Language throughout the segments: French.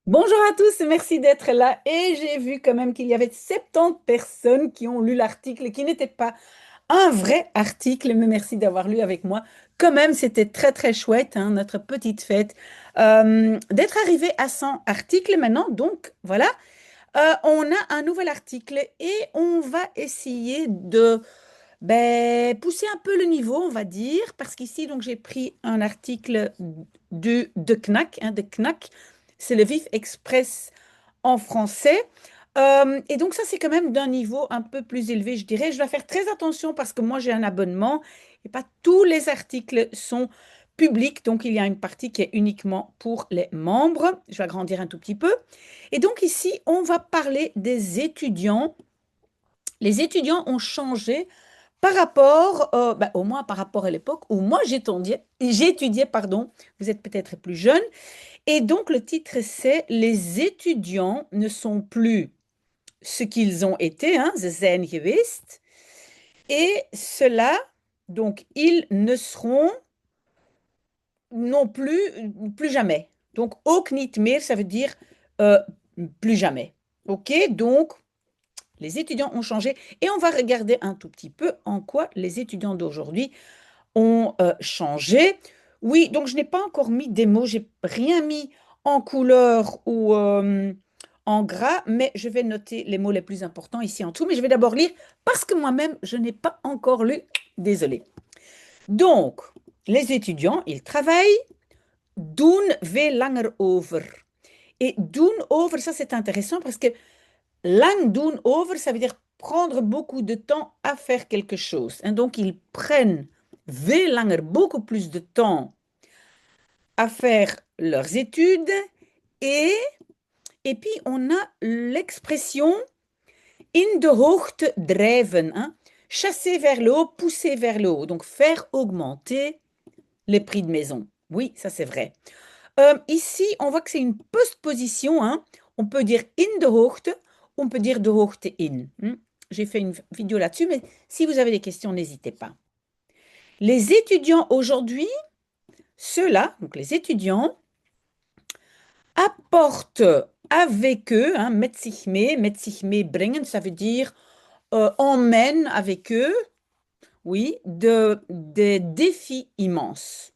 Bonjour à tous, merci d'être là. Et j'ai vu quand même qu'il y avait 70 personnes qui ont lu l'article et qui n'était pas un vrai article, mais merci d'avoir lu avec moi. Quand même, c'était très très chouette, hein, notre petite fête, d'être arrivé à 100 articles maintenant. Donc voilà, on a un nouvel article et on va essayer de pousser un peu le niveau, on va dire, parce qu'ici, donc j'ai pris un article de Knack, de Knack, c'est le Vif Express en français. Et donc ça, c'est quand même d'un niveau un peu plus élevé, je dirais. Je dois faire très attention parce que moi, j'ai un abonnement et pas tous les articles sont publics. Donc, il y a une partie qui est uniquement pour les membres. Je vais agrandir un tout petit peu. Et donc ici, on va parler des étudiants. Les étudiants ont changé par rapport, au moins par rapport à l'époque où moi j'étudiais, pardon, vous êtes peut-être plus jeune. Et donc le titre c'est Les étudiants ne sont plus ce qu'ils ont été, hein, ze zijn geweest. Et cela, donc ils ne seront non plus, plus jamais. Donc ook niet meer, ça veut dire euh, plus jamais. Ok, donc les étudiants ont changé et on va regarder un tout petit peu en quoi les étudiants d'aujourd'hui ont changé. Oui, donc je n'ai pas encore mis des mots, j'ai rien mis en couleur ou en gras, mais je vais noter les mots les plus importants ici en dessous. Mais je vais d'abord lire parce que moi-même, je n'ai pas encore lu. Désolée. Donc, les étudiants, ils travaillent. Doen veel langer over. Et doen over, ça c'est intéressant parce que lang doen over, ça veut dire prendre beaucoup de temps à faire quelque chose. Et donc, ils prennent veel langer, beaucoup plus de temps à faire leurs études. Et, et puis, on a l'expression in de hoogte drijven, hein, chasser vers le haut, pousser vers le haut. Donc, faire augmenter les prix de maison. Oui, ça c'est vrai. Ici, on voit que c'est une postposition, hein. On peut dire in de hoogte, on peut dire de hoogte in. J'ai fait une vidéo là-dessus, mais si vous avez des questions, n'hésitez pas. Les étudiants aujourd'hui, ceux-là, donc les étudiants, apportent avec eux, hein, met sich meebrengen, ça veut dire emmènent avec eux, oui, des défis immenses.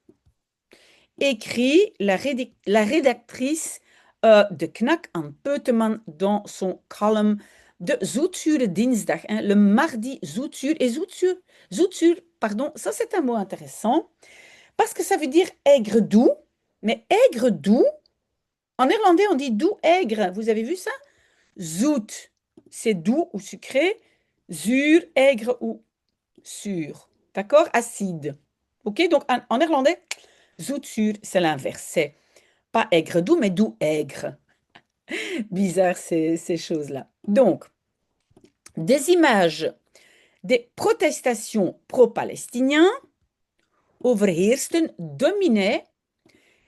Écrit la rédactrice de Knack en Peuteman dans son column de Zoetzure dinsdag, hein, le mardi Zoetzure. Et Zoetzure, pardon, ça c'est un mot intéressant parce que ça veut dire aigre doux, mais aigre doux, en néerlandais on dit doux aigre. Vous avez vu ça? Zoet, c'est doux ou sucré. Zuur, aigre ou sûr. D'accord? Acide. Ok? Donc en néerlandais, zoetzure, c'est l'inverse. C'est pas aigre doux, mais doux aigre. Bizarre ces choses-là. Donc, des images des protestations pro-palestiniens overheersten, dominaient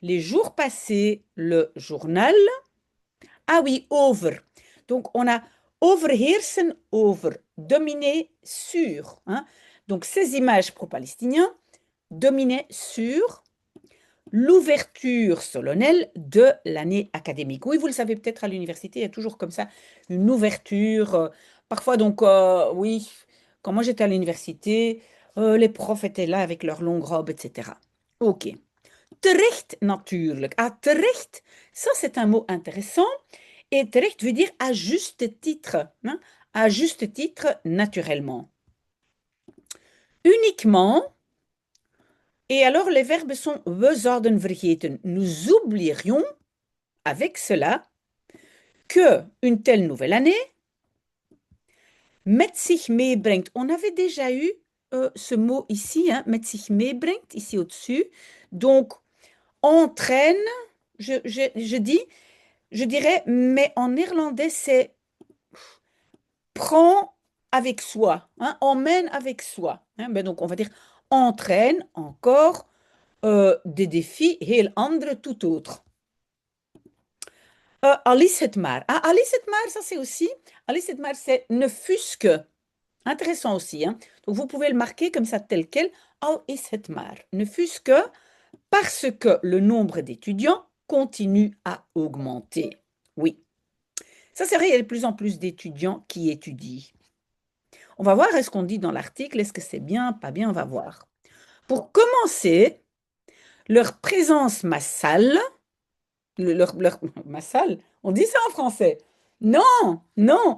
les jours passés le journal. Ah oui, over. Donc, on a overheersen, over, dominer, sur, hein. Donc, ces images pro-palestiniens dominaient sur l'ouverture solennelle de l'année académique. Oui, vous le savez peut-être à l'université, il y a toujours comme ça une ouverture. Parfois, donc, oui, quand moi j'étais à l'université, les profs étaient là avec leurs longues robes, etc. Ok. Terecht natuurlijk. Ah, terecht, ça c'est un mot intéressant. Et terecht veut dire à juste titre, hein, à juste titre, naturellement. Uniquement, et alors les verbes sont we zouden vergeten. Nous oublierions avec cela que une telle nouvelle année met sich meebrengt. On avait déjà eu ce mot ici, hein, met sich meebrengt, ici au-dessus. Donc, entraîne, je dirais, mais en néerlandais, c'est prend avec soi, hein, emmène avec soi. Hein, donc, on va dire entraîne encore des défis heel andere tout autre. Alice het maar. Ah, Alice het maar, ça c'est aussi. Alice het maar, c'est ne fût-ce que. Intéressant aussi, hein. Donc vous pouvez le marquer comme ça tel quel. Al is het maar. Ne fût-ce que parce que le nombre d'étudiants continue à augmenter. Oui. Ça, c'est vrai, il y a de plus en plus d'étudiants qui étudient. On va voir, est-ce qu'on dit dans l'article, est-ce que c'est bien, pas bien, on va voir. Pour commencer, leur présence massale, massale, on dit ça en français. Non, non,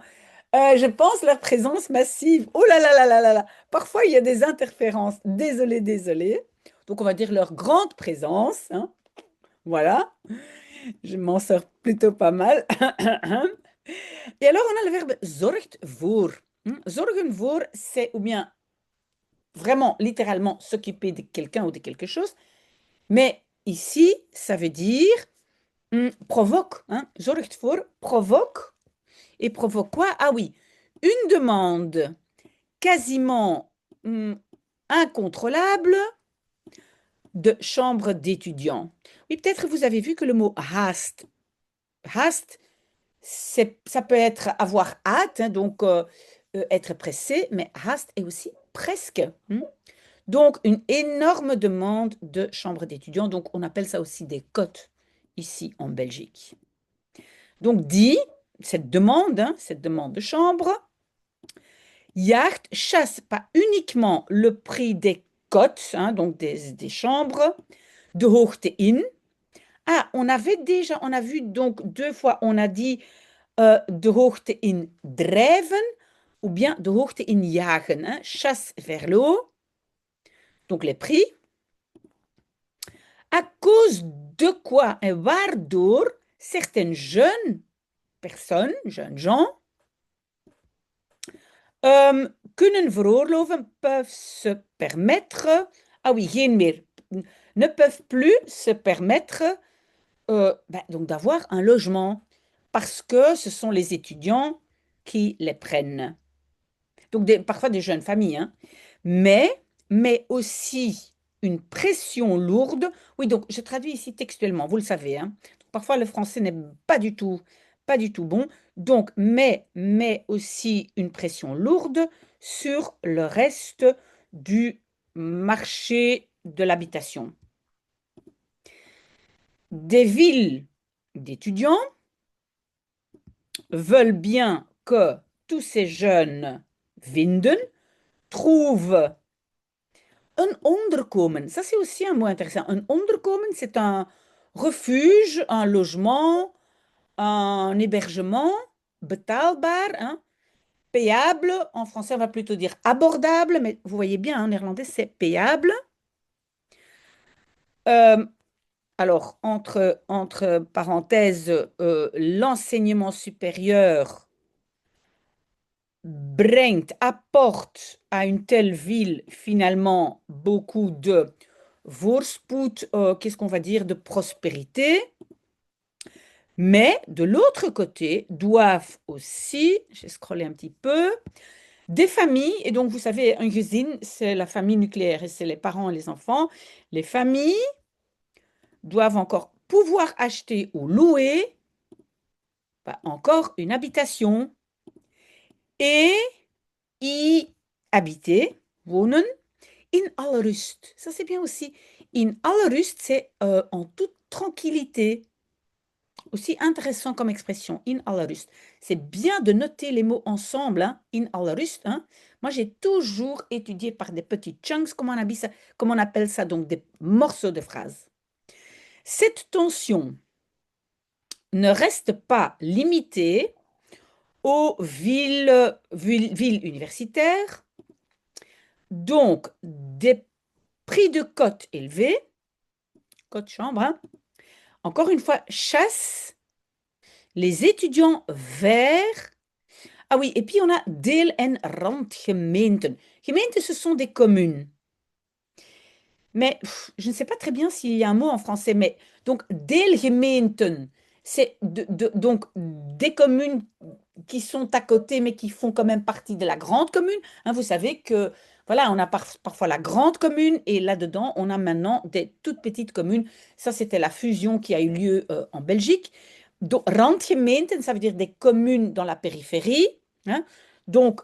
je pense leur présence massive. Oh là là là là là là. Parfois, il y a des interférences. Désolé, désolé. Donc, on va dire leur grande présence, hein. Voilà, je m'en sors plutôt pas mal. Et alors, on a le verbe zorgt voor. Zorgen voor, c'est ou bien vraiment, littéralement, s'occuper de quelqu'un ou de quelque chose. Mais ici, ça veut dire provoque. Hein. Zorgt voor, provoque. Et provoque quoi? Ah oui, une demande quasiment incontrôlable de chambre d'étudiants. Oui, peut-être vous avez vu que le mot haast, ça peut être avoir hâte, hein, donc être pressé, mais haast est aussi presque. Donc, une énorme demande de chambre d'étudiants. Donc, on appelle ça aussi des cotes ici en Belgique. Donc, dit, cette demande de chambre, Yacht chasse pas uniquement le prix des cotes, hein, donc des chambres, de hoogte in. Ah, on a vu donc 2 fois, on a dit de hoogte in drijven ou bien de hoogte in jagen, hein, chasse vers le haut, donc les prix. À cause de quoi et waardoor certaines jeunes personnes, jeunes gens, kunnen veroorloven, peuvent se permettre, ah oui, geen meer, ne peuvent plus se permettre donc d'avoir un logement parce que ce sont les étudiants qui les prennent. Donc parfois des jeunes familles, hein. Mais aussi une pression lourde. Oui, donc je traduis ici textuellement, vous le savez, hein. Parfois le français n'est pas du tout bon. Donc, mais aussi une pression lourde sur le reste du marché de l'habitation. Des villes d'étudiants veulent bien que tous ces jeunes vinden trouvent un onderkomen. Ça, c'est aussi un mot intéressant. Un onderkomen, c'est un refuge, un logement, un hébergement betaalbaar, hein, payable. En français, on va plutôt dire abordable, mais vous voyez bien, en néerlandais, c'est payable. Euh, alors, entre parenthèses, l'enseignement supérieur apporte à une telle ville finalement beaucoup de voorspoed, qu'est-ce qu'on va dire, de prospérité. Mais de l'autre côté, doivent aussi, j'ai scrollé un petit peu, des familles, et donc vous savez, un gezin, c'est la famille nucléaire, et c'est les parents et les enfants. Les familles doivent encore pouvoir acheter ou louer encore une habitation et y habiter, wohnen, in alle rust. Ça, c'est bien aussi. In alle rust, c'est en toute tranquillité. Aussi intéressant comme expression, in alle rust. C'est bien de noter les mots ensemble, hein, in alle rust. Hein. Moi, j'ai toujours étudié par des petits chunks, comme on appelle ça, donc des morceaux de phrases. Cette tension ne reste pas limitée aux villes universitaires, donc des prix de cote élevés, cote chambre, hein, encore une fois, chasse les étudiants vers... Ah oui, et puis on a deel- en randgemeenten. Gemeenten, ce sont des communes. Mais je ne sais pas très bien s'il y a un mot en français, mais donc deelgemeenten, c'est donc des communes qui sont à côté, mais qui font quand même partie de la grande commune. Hein, vous savez que voilà, on a parfois la grande commune et là-dedans, on a maintenant des toutes petites communes. Ça, c'était la fusion qui a eu lieu en Belgique. Donc, randgemeenten, ça veut dire des communes dans la périphérie. Hein. Donc,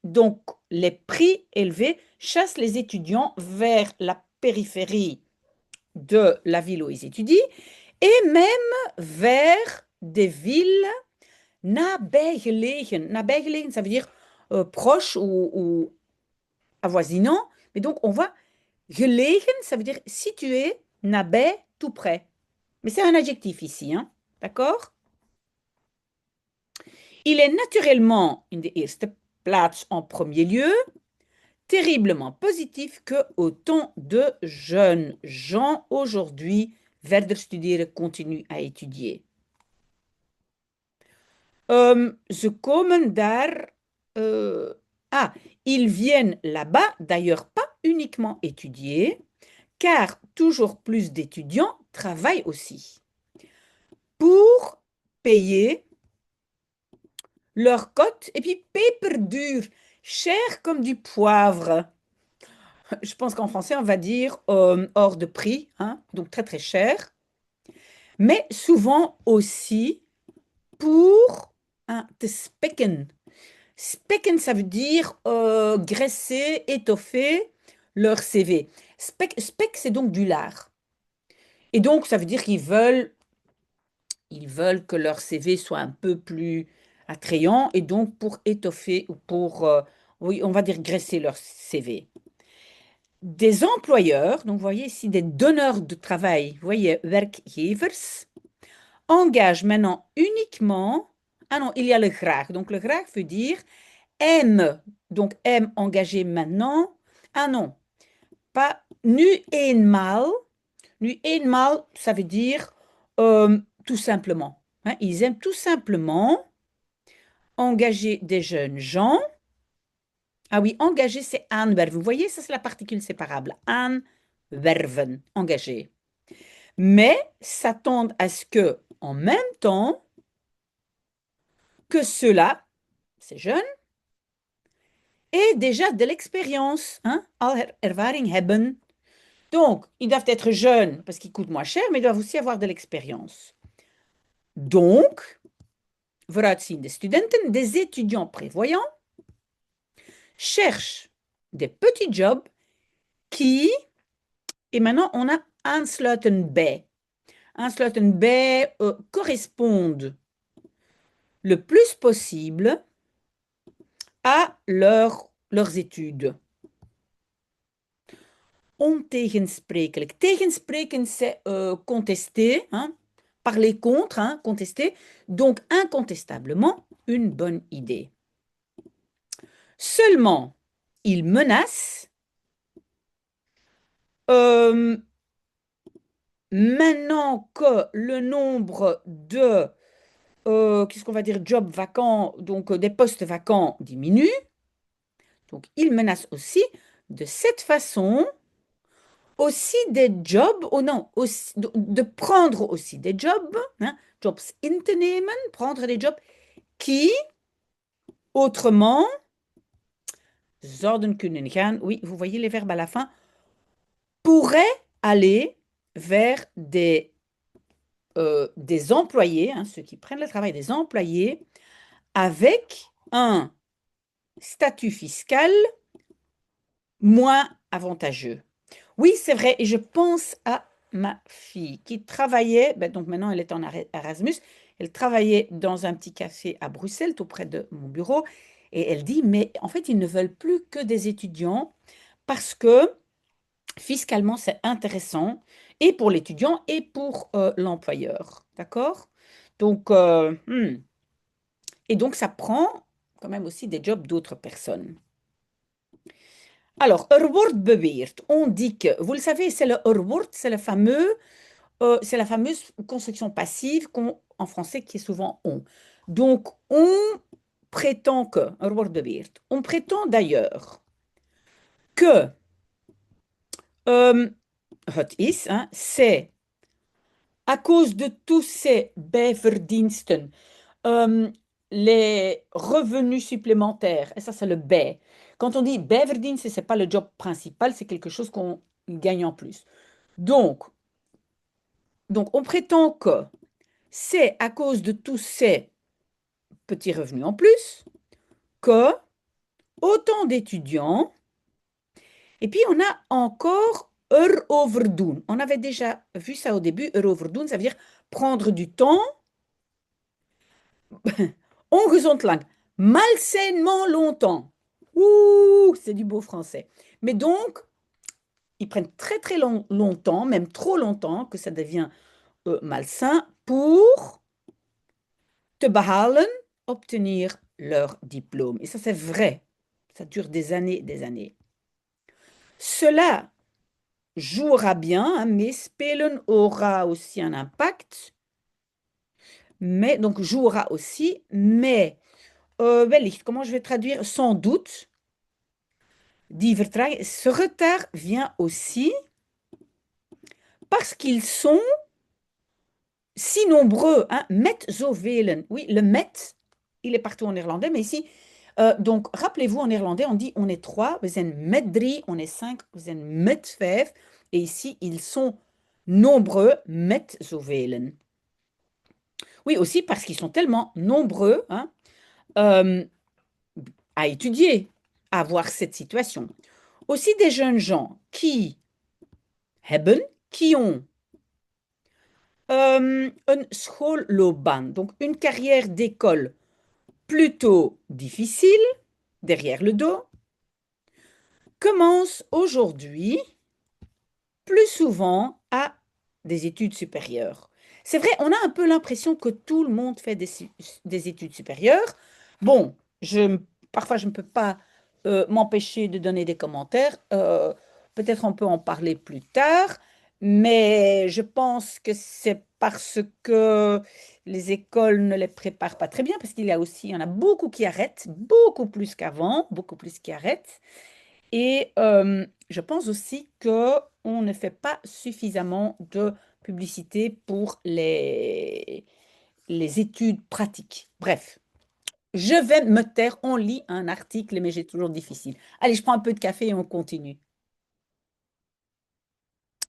donc, les prix élevés chassent les étudiants vers la périphérie de la ville où ils étudient et même vers des villes nabijgelegen. Nabijgelegen, ça veut dire proche ou avoisinant. Mais donc, on voit gelegen, ça veut dire situé, nabij, tout près. Mais c'est un adjectif ici, hein? D'accord? Il est naturellement in de eerste plaats en premier lieu, terriblement positif que autant de jeunes gens aujourd'hui verder studeren, continuent à étudier. Ze komen daar. Ah, ils viennent là-bas, d'ailleurs pas uniquement étudier, car toujours plus d'étudiants travaillent aussi pour payer leur cote et puis peperduur, cher comme du poivre. Je pense qu'en français, on va dire hors de prix, hein, donc très très cher, mais souvent aussi pour te spekken. Spekken, ça veut dire graisser, étoffer leur CV. Spec, c'est donc du lard. Et donc, ça veut dire ils veulent que leur CV soit un peu plus attrayant et donc pour étoffer ou pour, oui, on va dire graisser leur CV. Des employeurs, donc vous voyez ici des donneurs de travail, vous voyez, werkgevers, engagent maintenant uniquement, ah non, il y a le graag. Donc le graag veut dire aime, donc aime engager maintenant, ah non, pas nu eenmaal. Nu eenmaal, ça veut dire tout simplement. Hein, ils aiment tout simplement engager des jeunes gens. Ah oui, engager, c'est aanwerven. Vous voyez, ça c'est la particule séparable. Aanwerven, engager. Mais s'attendent à ce que, en même temps, que ceux-là, ces jeunes, aient déjà de l'expérience, hein, al ervaring hebben. Donc, ils doivent être jeunes parce qu'ils coûtent moins cher, mais ils doivent aussi avoir de l'expérience. Donc, vooruitziende studenten, des étudiants prévoyants, cherchent des petits jobs qui, et maintenant on a aansluiten bij. Aansluiten bij correspondent le plus possible à leurs études. Ontegensprekelijk. Tegenspreken, c'est contester, hein, parler contre, hein, contester. Donc, incontestablement, une bonne idée. Seulement, il menace, maintenant que le nombre de, qu'est-ce qu'on va dire, jobs vacants, donc des postes vacants diminue, donc il menace aussi de cette façon aussi des jobs, oh non, aussi, de prendre aussi des jobs, hein, jobs in te nemen, prendre des jobs qui, autrement, zouden kunnen gaan, oui, vous voyez les verbes à la fin, pourraient aller vers des employés, hein, ceux qui prennent le travail des employés, avec un statut fiscal moins avantageux. Oui, c'est vrai, et je pense à ma fille qui travaillait, ben donc maintenant elle est en Erasmus, elle travaillait dans un petit café à Bruxelles, tout près de mon bureau, et elle dit, mais en fait, ils ne veulent plus que des étudiants parce que fiscalement, c'est intéressant, et pour l'étudiant et pour l'employeur. D'accord? Donc, et donc, ça prend quand même aussi des jobs d'autres personnes. Alors, er wordt beweerd, on dit que, vous le savez, c'est le er wordt, c'est la fameuse construction passive en français qui est souvent on. Donc, on prétend que, er wordt beweerd, on prétend d'ailleurs que het is, hein, c'est à cause de tous ces bijverdiensten, les revenus supplémentaires, et ça c'est le bij. Quand on dit bijverdiensten, ce n'est pas le job principal, c'est quelque chose qu'on gagne en plus. Donc, on prétend que c'est à cause de tous ces petits revenus en plus que autant d'étudiants, et puis on a encore eroverdoen. On avait déjà vu ça au début, eroverdoen, ça veut dire prendre du temps ongezond lang, malsainement longtemps. Ouh, c'est du beau français. Mais donc, ils prennent très très longtemps, même trop longtemps, que ça devient malsain pour te behalen, obtenir leur diplôme. Et ça, c'est vrai. Ça dure des années, des années. Cela jouera bien, hein, mais spelen aura aussi un impact, mais donc jouera aussi, mais wellicht, comment je vais traduire? Sans doute, die vertraging, ce retard vient aussi parce qu'ils sont si nombreux, hein, met zoveel. Oui, le met, il est partout en néerlandais, mais ici, donc rappelez-vous, en néerlandais, on dit on est trois, we zijn met drie, on est cinq, we zijn met vijf, et ici, ils sont nombreux, met zoveel. Oui, aussi parce qu'ils sont tellement nombreux, hein, euh, à étudier, à voir cette situation. Aussi des jeunes gens qui hebben, qui ont een schoolloopbaan, donc une carrière d'école plutôt difficile, derrière le dos, commencent aujourd'hui plus souvent à des études supérieures. C'est vrai, on a un peu l'impression que tout le monde fait des études supérieures. Bon, parfois je ne peux pas m'empêcher de donner des commentaires. Peut-être on peut en parler plus tard, mais je pense que c'est parce que les écoles ne les préparent pas très bien, parce il y en a beaucoup qui arrêtent, beaucoup plus qu'avant, beaucoup plus qui arrêtent. Et je pense aussi qu'on ne fait pas suffisamment de publicité pour les études pratiques. Bref, je vais me taire, on lit un article, mais j'ai toujours difficile. Allez, je prends un peu de café et on continue.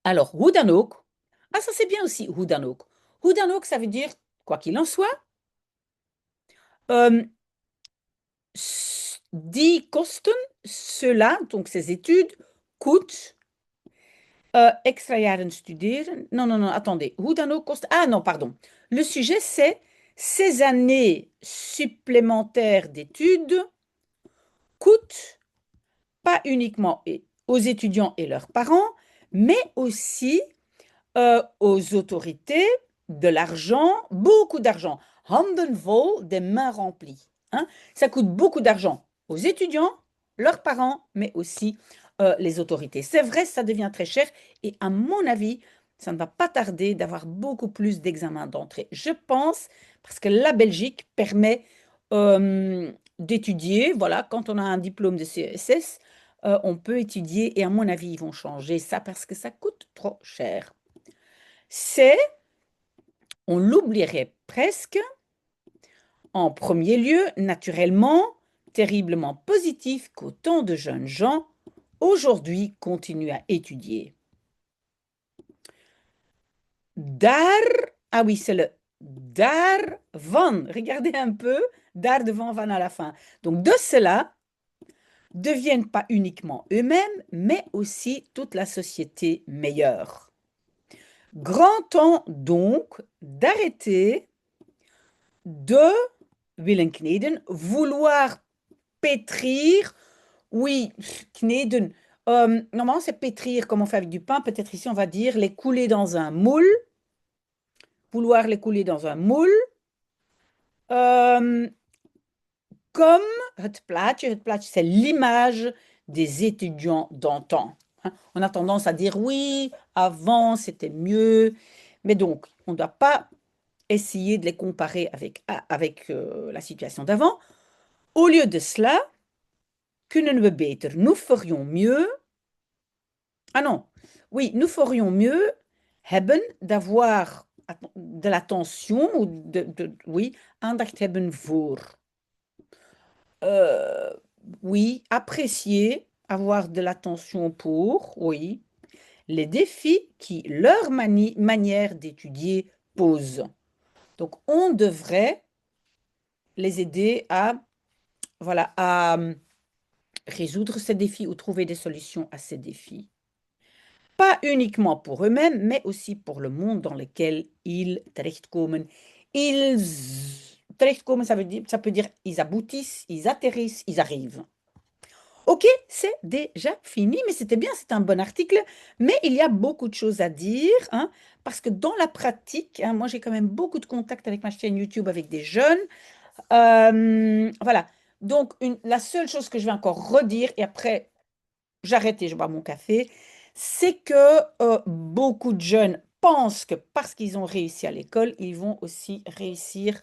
Alors, hoe dan ook. Ah, ça c'est bien aussi, hoe dan ook. Hoe dan ook, ça veut dire, quoi qu'il en soit, euh, die kosten, cela, donc ces études, coûtent extra jaren studeren. Non, non, non, attendez. Hoe dan ook kost. Ah non, pardon. Le sujet, c'est ces années supplémentaires d'études coûtent pas uniquement aux étudiants et leurs parents, mais aussi aux autorités de l'argent, beaucoup d'argent. Handen vol, des mains remplies. Hein. Ça coûte beaucoup d'argent aux étudiants, leurs parents, mais aussi les autorités. C'est vrai, ça devient très cher et à mon avis, ça ne va pas tarder d'avoir beaucoup plus d'examens d'entrée. Je pense, parce que la Belgique permet d'étudier, voilà, quand on a un diplôme de CESS, on peut étudier et à mon avis, ils vont changer ça parce que ça coûte trop cher. C'est, on l'oublierait presque, en premier lieu, naturellement, terriblement positif qu'autant de jeunes gens aujourd'hui continuent à étudier. Daar, ah oui, c'est le daarvan. Regardez un peu, daar devant, van à la fin. Donc de cela deviennent pas uniquement eux-mêmes, mais aussi toute la société meilleure. Grand temps donc d'arrêter de willen kneden, vouloir pétrir. Oui, kneden. Normalement, c'est pétrir comme on fait avec du pain. Peut-être ici, on va dire les couler dans un moule. Vouloir les couler dans un moule. Euh, comme het plaatje, c'est l'image des étudiants d'antan. Hein. On a tendance à dire oui, avant c'était mieux. Mais donc, on ne doit pas essayer de les comparer avec la situation d'avant. Au lieu de cela, kunnen we beter? Nous ferions mieux. Ah non, oui, nous ferions mieux hebben d'avoir de l'attention ou oui, aandacht hebben voor. Euh, oui, apprécier, avoir de l'attention pour, oui, les défis qui leur manière d'étudier posent. Donc, on devrait les aider à, voilà, à résoudre ces défis ou trouver des solutions à ces défis. Pas uniquement pour eux-mêmes, mais aussi pour le monde dans lequel ils terechtkomen. Ils terechtkomen, ça peut dire ils aboutissent, ils atterrissent, ils arrivent. Ok, c'est déjà fini, mais c'était bien, c'est un bon article. Mais il y a beaucoup de choses à dire, hein, parce que dans la pratique, hein, moi j'ai quand même beaucoup de contacts avec ma chaîne YouTube avec des jeunes. Voilà. Donc, la seule chose que je vais encore redire, et après j'arrête et je bois mon café, c'est que beaucoup de jeunes pensent que parce qu'ils ont réussi à l'école, ils vont aussi réussir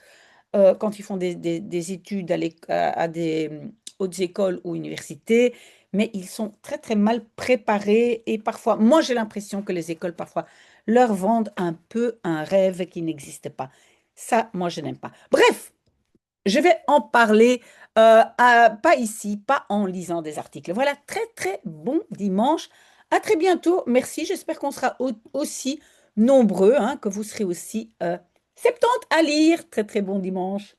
quand ils font des études à des hautes écoles ou universités, mais ils sont très très mal préparés et parfois, moi j'ai l'impression que les écoles parfois leur vendent un peu un rêve qui n'existe pas. Ça, moi je n'aime pas. Bref, je vais en parler, pas ici, pas en lisant des articles. Voilà, très très bon dimanche. À très bientôt. Merci. J'espère qu'on sera aussi nombreux, hein, que vous serez aussi 70 à lire. Très très bon dimanche.